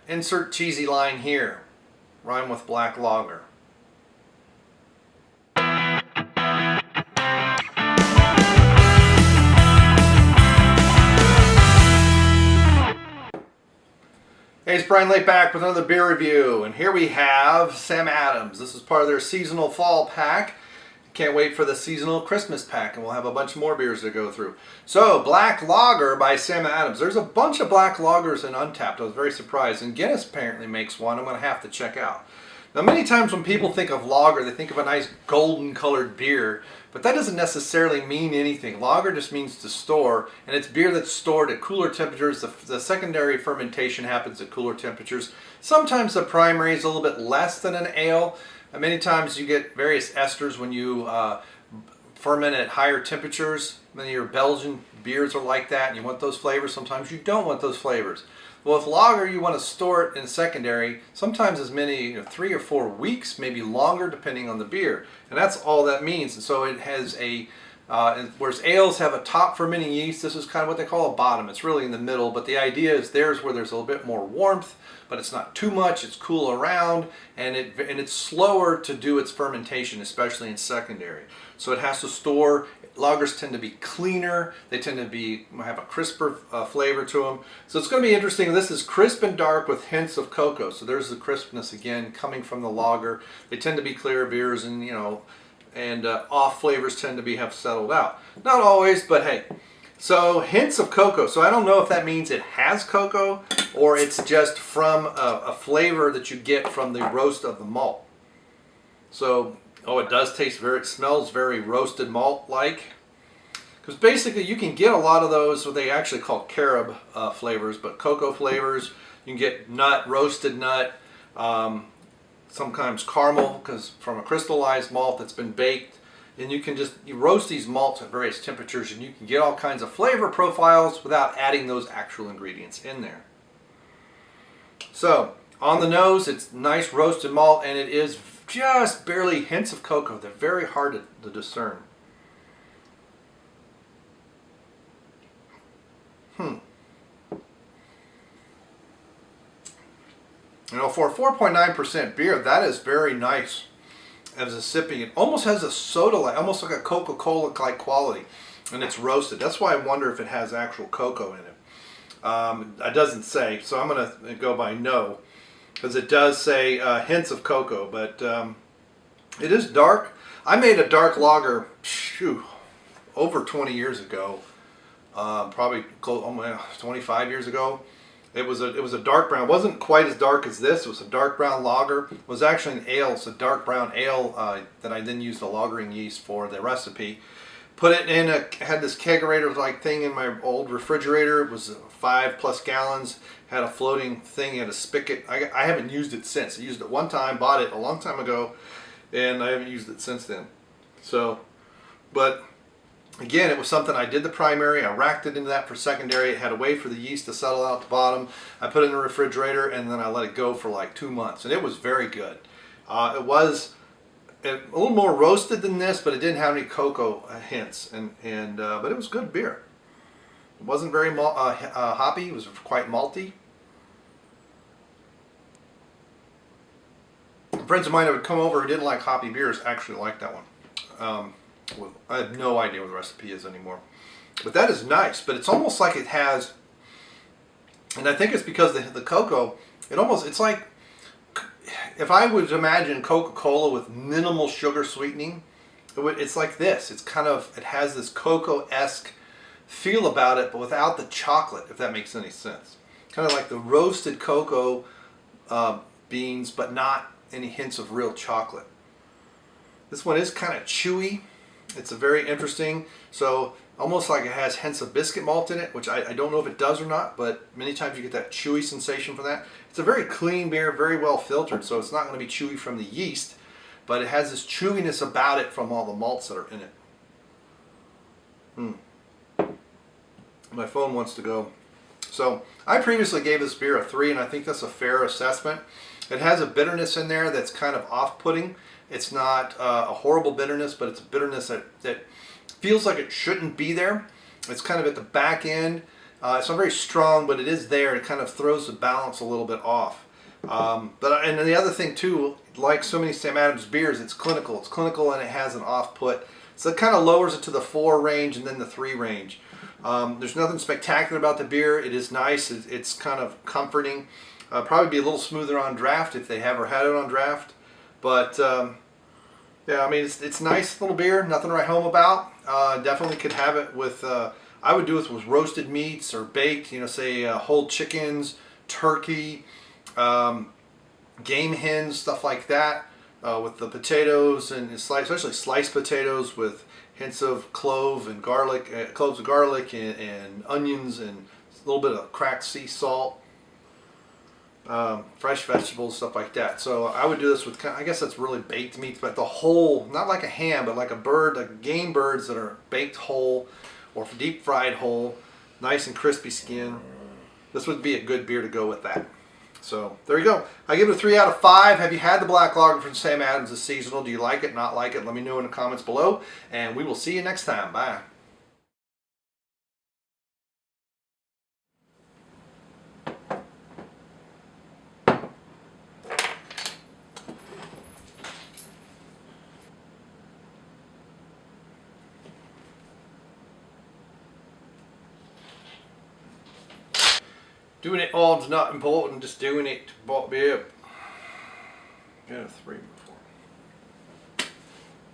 Insert cheesy line here. Rhyme with black lager. Hey, it's Brian Lake back with another beer review, and here we have Sam Adams. This is part of their seasonal fall pack. Can't wait for the seasonal Christmas pack, and we'll have a bunch more beers to go through. So, Black Lager by Sam Adams. There's a bunch of black lagers in Untappd. I was very surprised, and Guinness apparently makes one I'm going to have to check out. Now, many times when people think of lager, they think of a nice golden colored beer, but that doesn't necessarily mean anything. Lager just means to store, and it's beer that's stored at cooler temperatures. The secondary fermentation happens at cooler temperatures. Sometimes the primary is a little bit less than an ale. Many times you get various esters when you ferment at higher temperatures. Many of your Belgian beers are like that, and you want those flavors. Sometimes you don't want those flavors. Well, with lager, you want to store it in secondary, sometimes as many 3 or 4 weeks, maybe longer, depending on the beer. And that's all that means. And so it has a, whereas ales have a top fermenting yeast, this is kind of what they call a bottom. It's really in the middle, but the idea is there's where there's a little bit more warmth, but it's not too much, it's cool around, and it's slower to do its fermentation, especially in secondary. So it has to store. Lagers tend to be cleaner, they tend to have a crisper flavor to them. So it's going to be interesting. This is crisp and dark with hints of cocoa. So there's the crispness again coming from the lager. They tend to be clear beers, and off flavors tend to have settled out. Not always, but hey. So hints of cocoa. So I don't know if that means it has cocoa or it's just from a flavor that you get from the roast of the malt. So, it does taste it smells very roasted malt-like. Because basically you can get a lot of those, what they actually call carob flavors, but cocoa flavors. You can get nut, roasted nut, sometimes caramel, because from a crystallized malt that's been baked. And you roast these malts at various temperatures, and you can get all kinds of flavor profiles without adding those actual ingredients in there. So, on the nose, it's nice roasted malt, and it is just barely hints of cocoa. They're very hard to discern. For a 4.9% beer, that is very nice. As a sipping, it almost has a soda-like, almost like a Coca-Cola-like quality, and it's roasted. That's why I wonder if it has actual cocoa in it. It doesn't say, so I'm going to go by no, because it does say hints of cocoa, but it is dark. I made a dark lager over 20 years ago, probably 25 years ago. It was a dark brown. It wasn't quite as dark as this. It was a dark brown lager. It was actually an ale. It's a dark brown ale that I then used the lagering yeast for the recipe. Put it in had this kegerator-like thing in my old refrigerator. It was 5+ gallons. Had a floating thing. Had a spigot. I haven't used it since. I used it one time. Bought it a long time ago, and I haven't used it since then. So, but again, it was something I did the primary. I racked it into that for secondary. It had a way for the yeast to settle out the bottom. I put it in the refrigerator, and then I let it go for like 2 months, and it was very good. It was a little more roasted than this, but it didn't have any cocoa hints, but it was good beer. It wasn't very hoppy. It was quite malty. Friends of mine that would come over who didn't like hoppy beers actually liked that one. I have no idea what the recipe is anymore. But that is nice, but it's almost like it has, and I think it's because the cocoa, it's like, if I would imagine Coca-Cola with minimal sugar sweetening, it's like this. It has this cocoa-esque feel about it, but without the chocolate, if that makes any sense. Kind of like the roasted cocoa beans, but not any hints of real chocolate. This one is kind of chewy. It's a very interesting, so almost like it has hints of biscuit malt in it, which I don't know if it does or not, but many times you get that chewy sensation from that. It's a very clean beer, very well filtered, so it's not going to be chewy from the yeast, but it has this chewiness about it from all the malts that are in it. My phone wants to go. So I previously gave this beer a 3, and I think that's a fair assessment. It has a bitterness in there that's kind of off-putting. It's not a horrible bitterness, but it's a bitterness that feels like it shouldn't be there. It's kind of at the back end. It's not very strong, but it is there. It kind of throws the balance a little bit off. And then the other thing too, like so many Sam Adams beers, it's clinical. It's clinical and it has an off put. So it kind of lowers it to the 4 range and then the 3 range. There's nothing spectacular about the beer. It is nice. It's kind of comforting. Probably be a little smoother on draft if they ever had it on draft. But yeah, I mean, it's nice little beer. Nothing to write home about. Definitely could have it with, I would do it with roasted meats or baked, you know, say whole chickens, turkey, game hens, stuff like that. With the potatoes and especially sliced potatoes with hints of cloves of garlic and onions and a little bit of cracked sea salt, fresh vegetables, stuff like that. So I would do this with, I guess that's really baked meats, but the whole, not like a ham, but like a bird, like game birds that are baked whole or deep fried whole, nice and crispy skin. This would be a good beer to go with that. So there you go. I give it a 3 out of 5. Have you had the Black Lager from Sam Adams this seasonal? Do you like it, not like it? Let me know in the comments below. And we will see you next time. Bye. Doing it all is not important, just doing it bought me up. Yeah, 3.